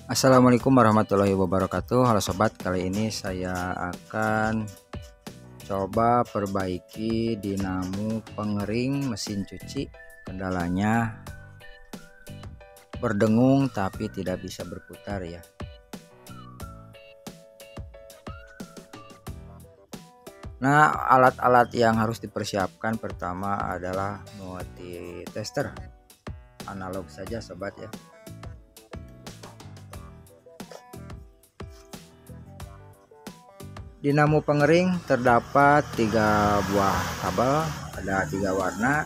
Assalamualaikum warahmatullahi wabarakatuh. Halo sobat, kali ini saya akan coba perbaiki dinamo pengering mesin cuci. Kendalanya berdengung tapi tidak bisa berputar ya. Nah, alat-alat yang harus dipersiapkan pertama adalah multi tester analog saja sobat ya. Dinamo pengering terdapat 3 buah kabel, ada 3 warna.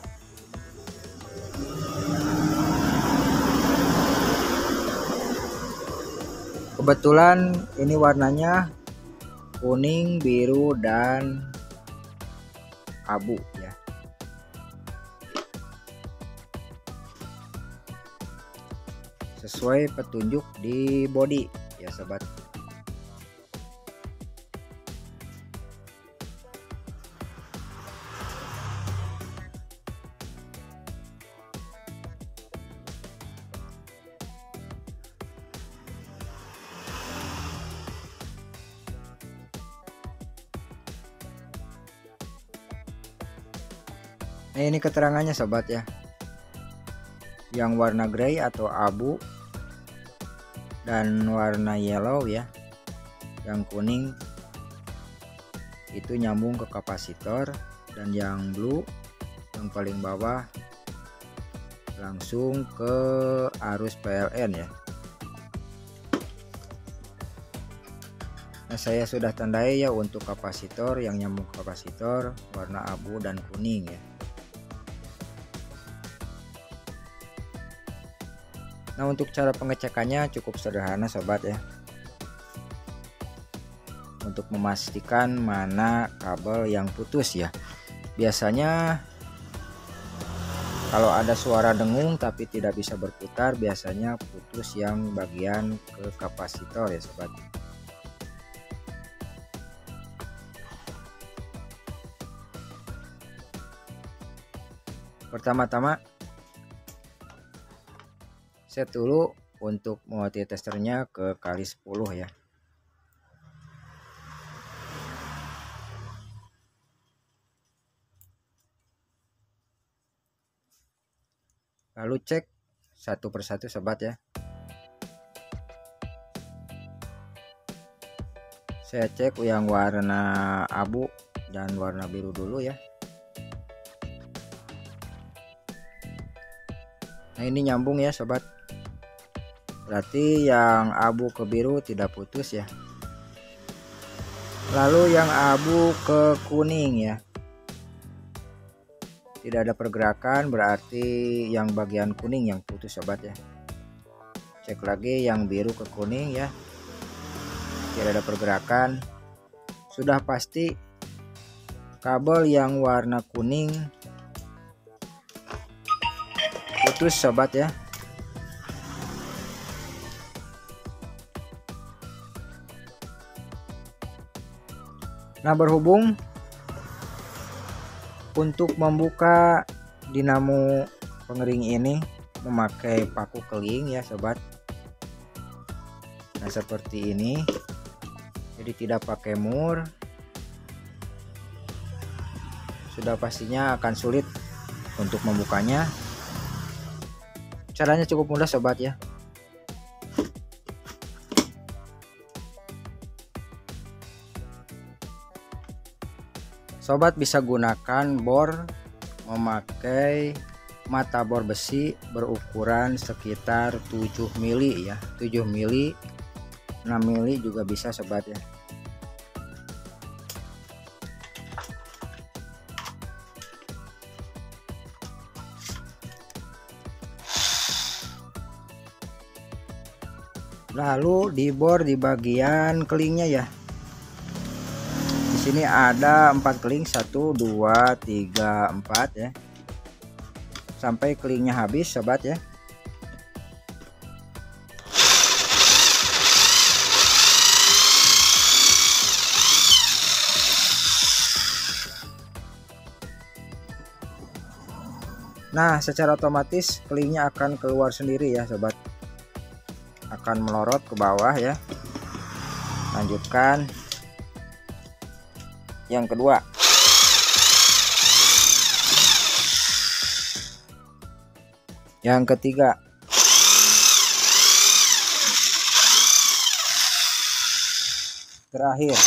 Kebetulan ini warnanya kuning, biru, dan abu ya. Sesuai petunjuk di bodi ya sobat. Nah, ini keterangannya sobat ya. Yang warna grey atau abu dan warna yellow ya. Yang kuning itu nyambung ke kapasitor, dan yang blue yang paling bawah langsung ke arus PLN ya. Nah, saya sudah tandai ya untuk kapasitor, yang nyambung ke kapasitor warna abu dan kuning ya. Nah, untuk cara pengecekannya cukup sederhana sobat ya. Untuk memastikan mana kabel yang putus ya. Biasanya kalau ada suara dengung tapi tidak bisa berputar, biasanya putus yang bagian ke kapasitor ya sobat. Pertama-tama set dulu untuk multi testernya ke kali 10 ya. Lalu cek satu persatu sobat ya. Saya cek yang warna abu dan warna biru dulu ya. Nah, ini nyambung ya sobat. Berarti yang abu ke biru tidak putus ya. Lalu yang abu ke kuning ya, tidak ada pergerakan, berarti yang bagian kuning yang putus sobat ya. Cek lagi yang biru ke kuning ya, tidak ada pergerakan. Sudah pasti kabel yang warna kuning putus sobat ya. Nah, berhubung untuk membuka dinamo pengering ini memakai paku keling ya sobat. Nah, seperti ini. Jadi tidak pakai mur. Sudah pastinya akan sulit untuk membukanya. Caranya cukup mudah sobat ya. Sobat bisa gunakan bor memakai mata bor besi berukuran sekitar 7 mili ya, 7 mili, 6 mili juga bisa sobat ya. Lalu dibor di bagian kelingnya ya. Di sini ada 4 keling, 1 2 3 4 ya. Sampai kelingnya habis sobat ya. Nah, secara otomatis kelingnya akan keluar sendiri ya sobat. akan melorot ke bawah ya. Lanjutkan yang kedua. Yang ketiga. Terakhir.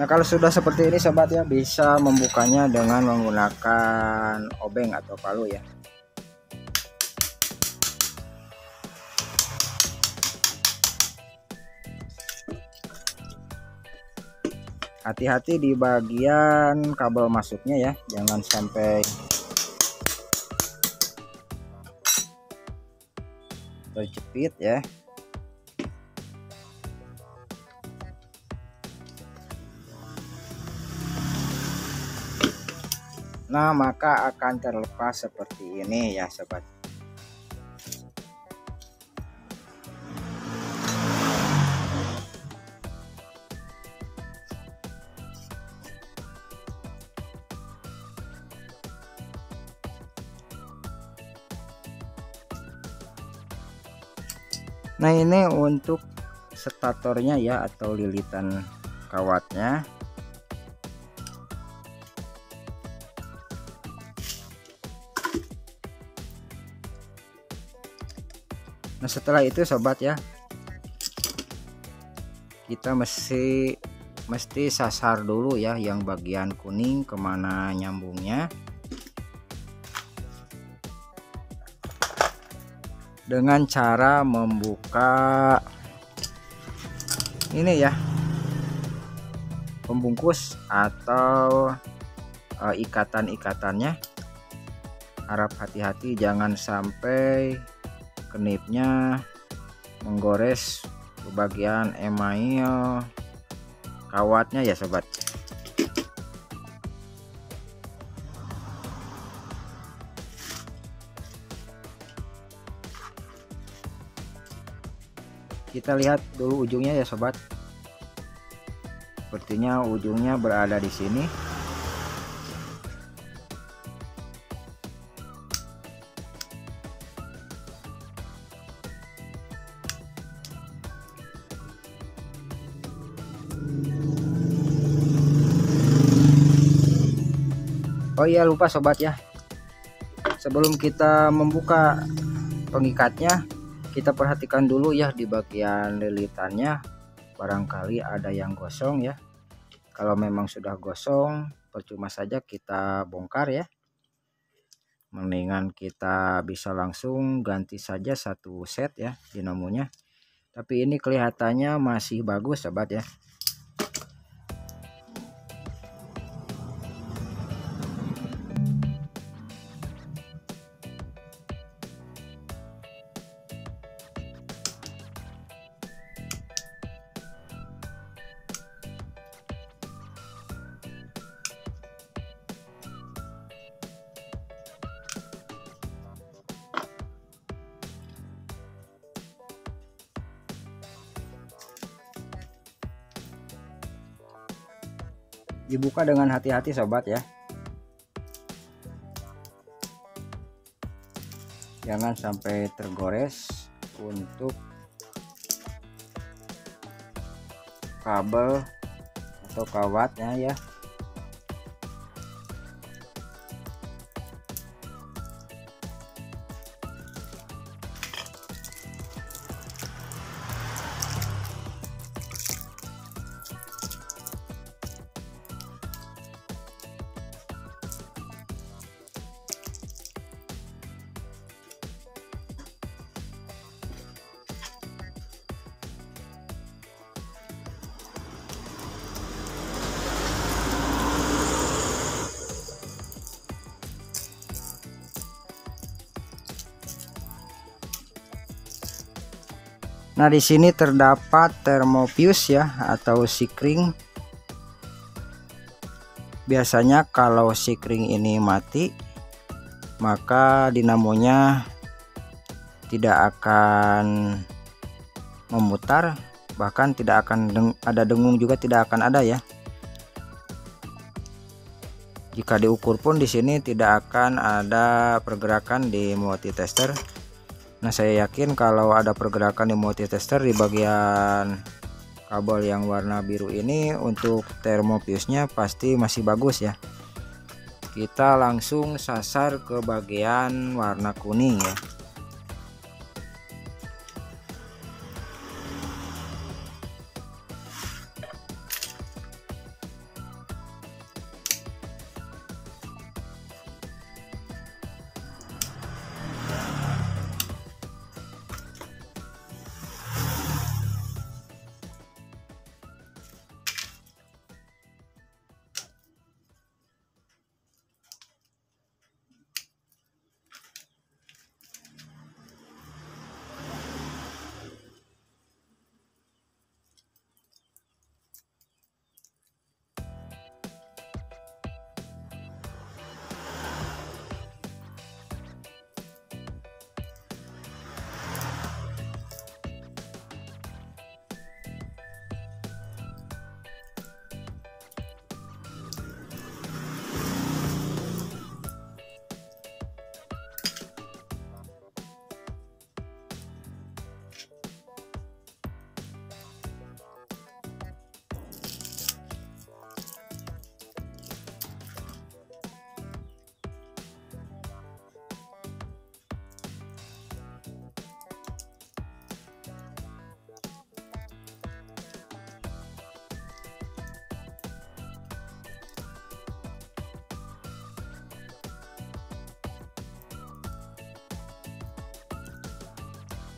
Nah, kalau sudah seperti ini sobat ya, bisa membukanya dengan menggunakan obeng atau palu ya. Hati-hati di bagian kabel masuknya ya, jangan sampai terjepit ya. Nah, maka akan terlepas seperti ini ya sobat. Nah, ini untuk statornya ya, atau lilitan kawatnya. Nah, setelah itu sobat ya, kita mesti sasar dulu ya yang bagian kuning kemana nyambungnya, dengan cara membuka ini ya, pembungkus atau ikatan-ikatannya. Harap hati-hati jangan sampai kenipnya menggores ke bagian email kawatnya ya sobat. Kita lihat dulu ujungnya ya sobat. Sepertinya ujungnya berada di sini. Oh iya, lupa sobat ya, sebelum kita membuka pengikatnya, kita perhatikan dulu ya di bagian lilitannya, barangkali ada yang gosong ya. Kalau memang sudah gosong, percuma saja kita bongkar ya, mendingan kita bisa langsung ganti saja satu set ya dinamonya. Tapi ini kelihatannya masih bagus sobat ya. Dibuka dengan hati-hati sobat ya, jangan sampai tergores untuk kabel atau kawatnya ya. Nah, di sini terdapat termofuse ya atau sikring. Biasanya kalau sikring ini mati, maka dinamonya tidak akan memutar, bahkan tidak akan ada dengung juga, tidak akan ada ya. Jika diukur pun di sini tidak akan ada pergerakan di multitester. Nah, saya yakin kalau ada pergerakan di multitester di bagian kabel yang warna biru ini, untuk termofuse-nya pasti masih bagus ya. Kita langsung sasar ke bagian warna kuning ya.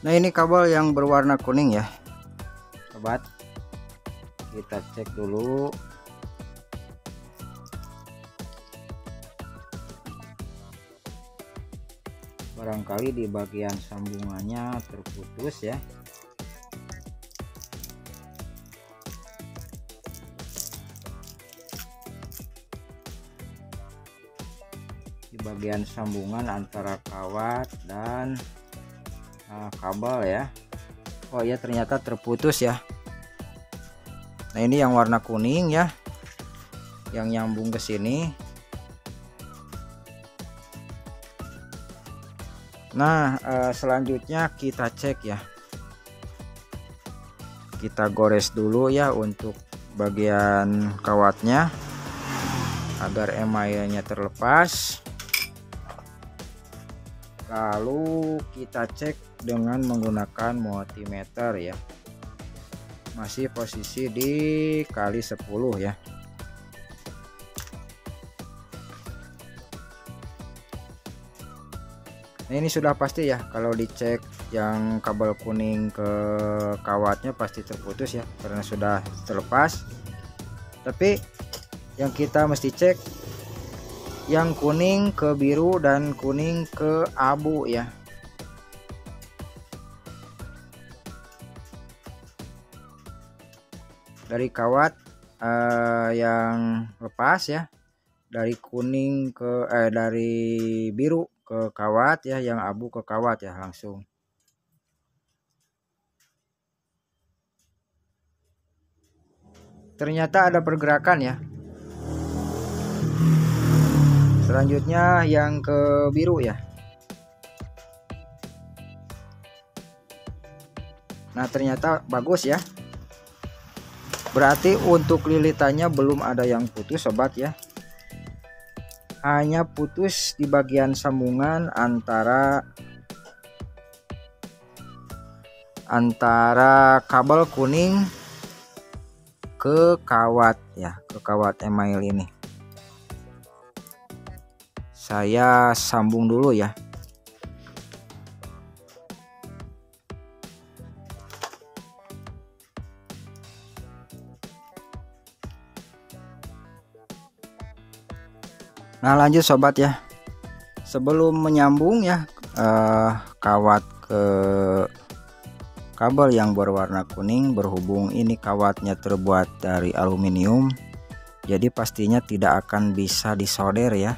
Nah, ini kabel yang berwarna kuning ya sobat, kita cek dulu. Barangkali di bagian sambungannya terputus ya. Di bagian sambungan antara kawat dan kabel ya. Oh ya, ternyata terputus ya. Nah, ini yang warna kuning ya, yang nyambung ke sini. Nah, selanjutnya kita cek ya. Kita gores dulu ya untuk bagian kawatnya agar emailnya terlepas. Lalu kita cek dengan menggunakan multimeter ya, masih posisi di kali 10 ya. Nah, ini sudah pasti ya, kalau dicek yang kabel kuning ke kawatnya pasti terputus ya, karena sudah terlepas. Tapi yang kita mesti cek yang kuning ke biru dan kuning ke abu ya. Dari kawat yang lepas ya, dari kuning ke dari biru ke kawat ya, yang abu ke kawat ya langsung. Ternyata ada pergerakan ya. Selanjutnya yang ke biru ya. Nah, ternyata bagus ya. Berarti untuk lilitannya belum ada yang putus sobat ya. Hanya putus di bagian sambungan antara kabel kuning ke kawat ya, ke kawat email ini. Saya sambung dulu ya. Nah, lanjut sobat ya. Sebelum menyambung ya kawat ke kabel yang berwarna kuning, berhubung ini kawatnya terbuat dari aluminium, jadi pastinya tidak akan bisa disolder ya.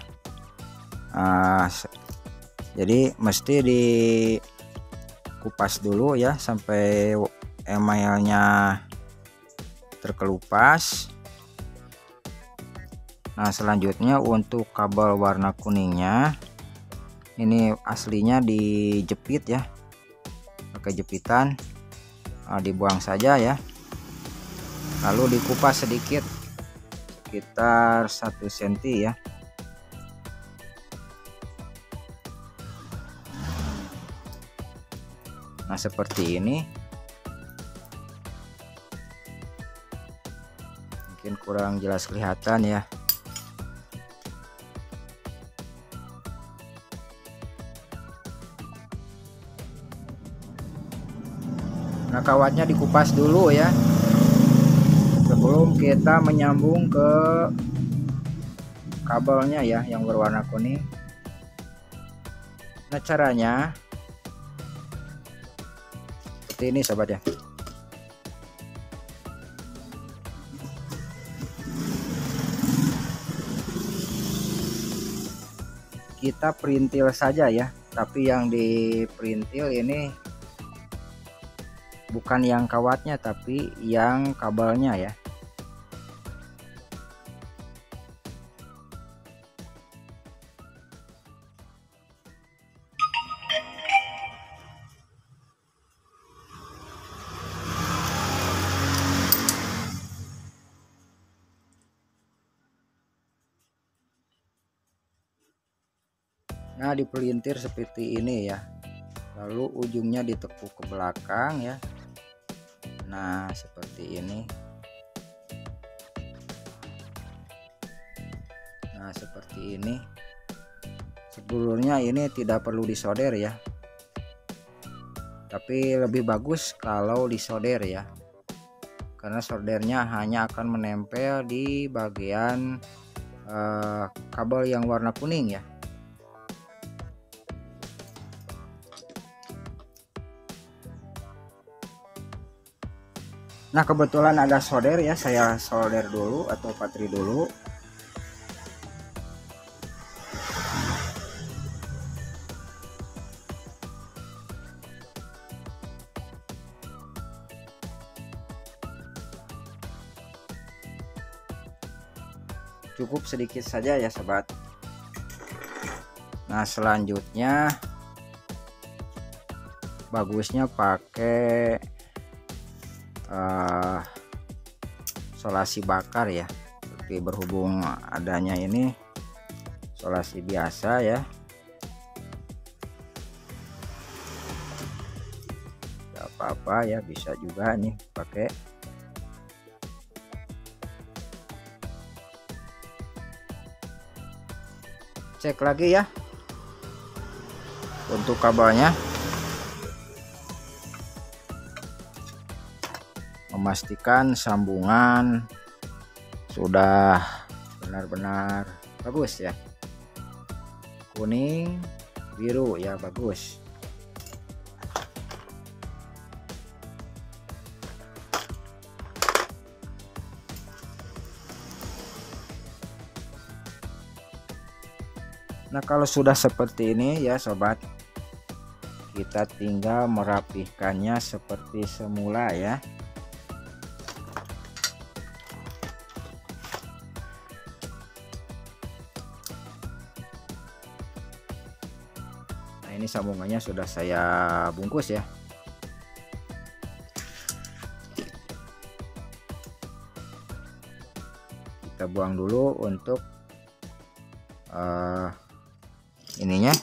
Jadi mesti dikupas dulu ya sampai emailnya terkelupas. Nah, selanjutnya untuk kabel warna kuningnya, ini aslinya dijepit ya, pakai jepitan. Nah, dibuang saja ya, lalu dikupas sedikit sekitar 1 cm ya. Nah, seperti ini. Mungkin kurang jelas kelihatan ya. Nah, kawatnya dikupas dulu ya, sebelum kita menyambung ke kabelnya ya yang berwarna kuning. Nah, caranya seperti ini sobat ya. Kita perintil saja ya, tapi yang diperintil ini bukan yang kawatnya tapi yang kabelnya ya. Nah, dipelintir seperti ini ya, lalu ujungnya ditekuk ke belakang ya. Nah, seperti ini. Nah, seperti ini. Sebelumnya ini tidak perlu disolder ya, tapi lebih bagus kalau disolder ya, karena soldernya hanya akan menempel di bagian kabel yang warna kuning ya. Nah, kebetulan ada solder ya, saya solder dulu atau patri dulu. Cukup sedikit saja ya sobat. Nah, selanjutnya bagusnya pakai solasi bakar ya, tapi berhubung adanya ini solasi biasa ya, gak apa-apa ya, bisa juga nih pakai. Cek lagi ya untuk kabelnya, memastikan sambungan sudah benar-benar bagus ya, kuning biru ya, bagus. Nah, kalau sudah seperti ini ya sobat, kita tinggal merapihkannya seperti semula ya. Nah, ini sambungannya sudah saya bungkus ya. Kita buang dulu untuk ininya.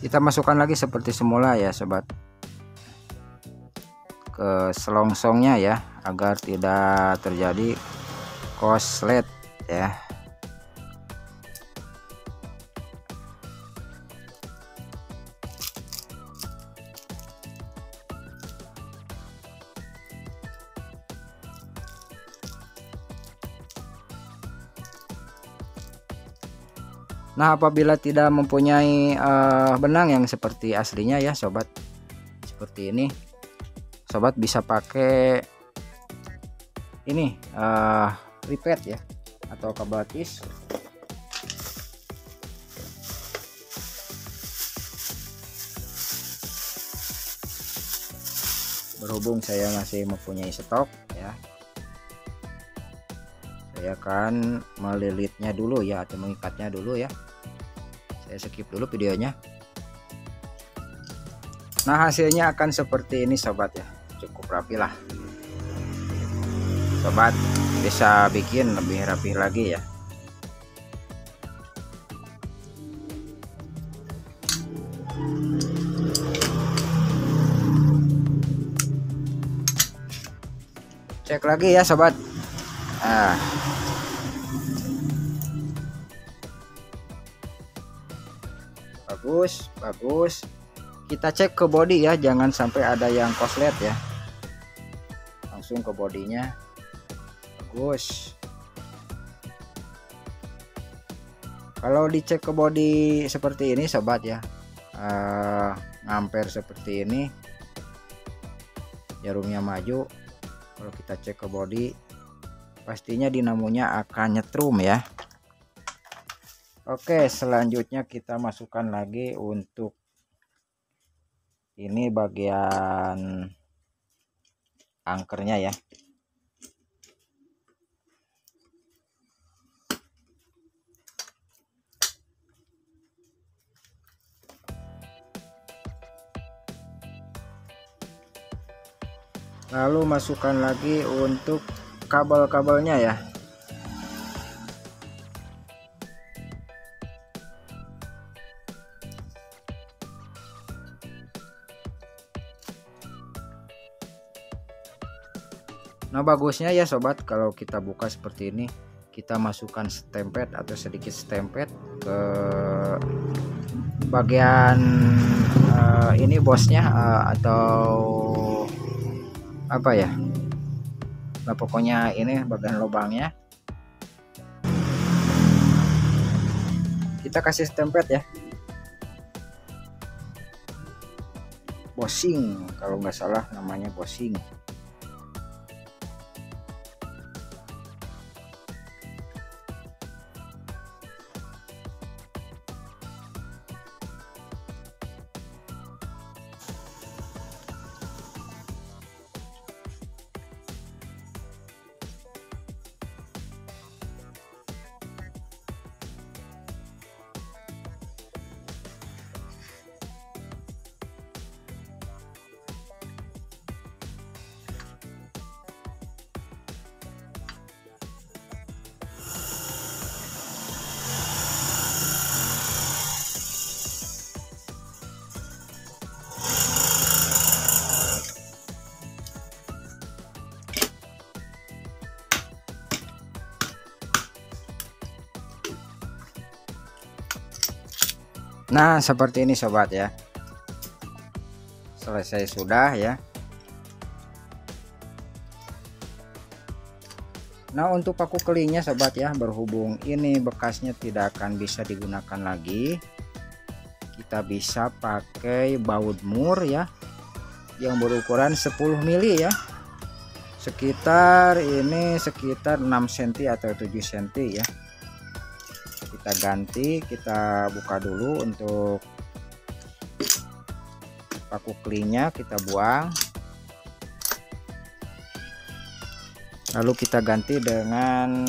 Kita masukkan lagi seperti semula ya sobat, ke selongsongnya ya, agar tidak terjadi korslet ya. Nah, apabila tidak mempunyai benang yang seperti aslinya ya sobat, seperti ini, sobat bisa pakai ini ripet ya, atau kabel tis. Berhubung saya masih mempunyai stok ya, saya akan melilitnya dulu ya, atau mengikatnya dulu ya. Saya skip dulu videonya. Nah, hasilnya akan seperti ini sobat ya, cukup rapi lah. Sobat bisa bikin lebih rapi lagi ya. Cek lagi ya sobat. Nah, bagus. Kita cek ke body ya, jangan sampai ada yang korslet ya. Langsung ke bodinya. Bagus. Kalau dicek ke body seperti ini sobat ya, ngamper seperti ini, jarumnya maju. Kalau kita cek ke body, pastinya dinamonya akan nyetrum ya. Oke, selanjutnya kita masukkan lagi untuk ini bagian angkernya ya. Lalu masukkan lagi untuk kabel-kabelnya ya. Nah, bagusnya ya sobat, kalau kita buka seperti ini, kita masukkan stempet atau sedikit stempet ke bagian ini bosnya, atau apa ya. Nah, pokoknya ini bagian lubangnya kita kasih stempet ya. Bossing kalau nggak salah namanya, bossing. Nah, seperti ini sobat ya. Selesai sudah ya. Nah, untuk paku kelingnya sobat ya, berhubung ini bekasnya tidak akan bisa digunakan lagi, kita bisa pakai baut mur ya, yang berukuran 10 mili ya. Sekitar 6 cm atau 7 cm ya. Kita ganti, kita buka dulu untuk paku kelingnya, kita buang, lalu kita ganti dengan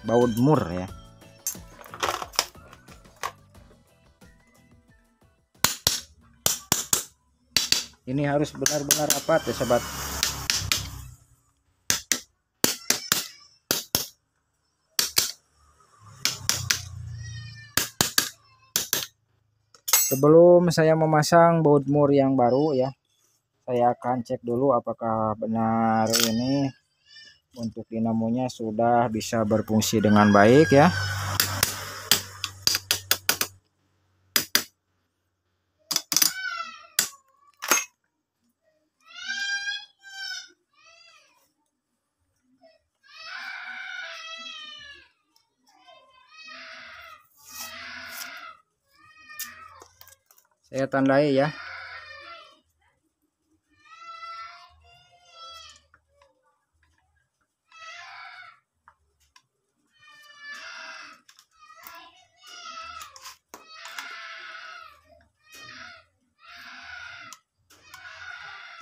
baut mur ya. Ini harus benar-benar rapat ya sobat. Sebelum saya memasang baut mur yang baru ya, saya akan cek dulu apakah benar ini untuk dinamonya sudah bisa berfungsi dengan baik ya. Saya tandai ya.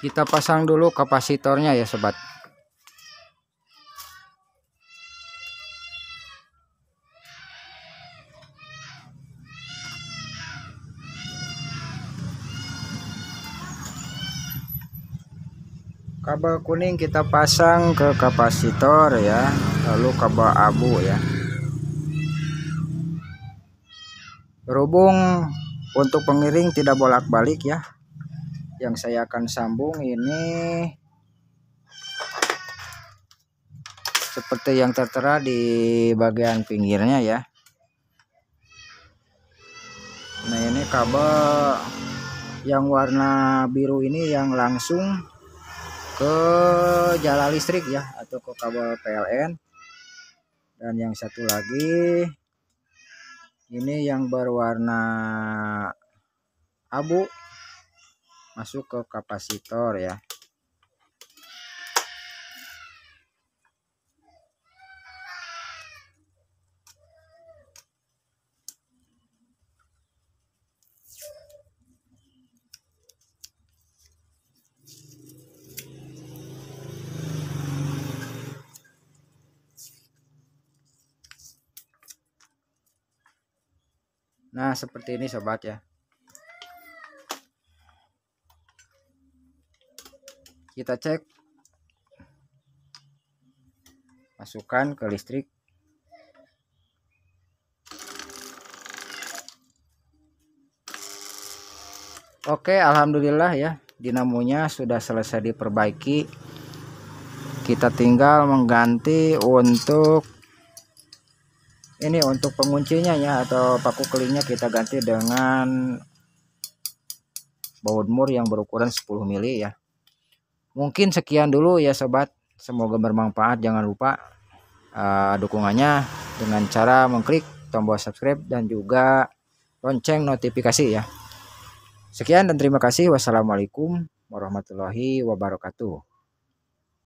Kita pasang dulu kapasitornya ya sobat. Kabel kuning kita pasang ke kapasitor ya, lalu kabel abu ya. Berhubung untuk pengiring tidak bolak-balik ya, yang saya akan sambung ini seperti yang tertera di bagian pinggirnya ya. Nah ini kabel yang warna biru ini yang langsung ke jala listrik ya, atau ke kabel PLN. Dan yang satu lagi ini yang berwarna abu masuk ke kapasitor ya. Nah seperti ini sobat ya. Kita cek, masukkan ke listrik. Oke, alhamdulillah ya, dinamonya sudah selesai diperbaiki. Kita tinggal mengganti untuk ini, untuk penguncinya ya, atau paku kelingnya kita ganti dengan baut mur yang berukuran 10 mili ya. Mungkin sekian dulu ya sobat, semoga bermanfaat. Jangan lupa dukungannya dengan cara mengklik tombol subscribe dan juga lonceng notifikasi ya. Sekian dan terima kasih. Wassalamualaikum warahmatullahi wabarakatuh.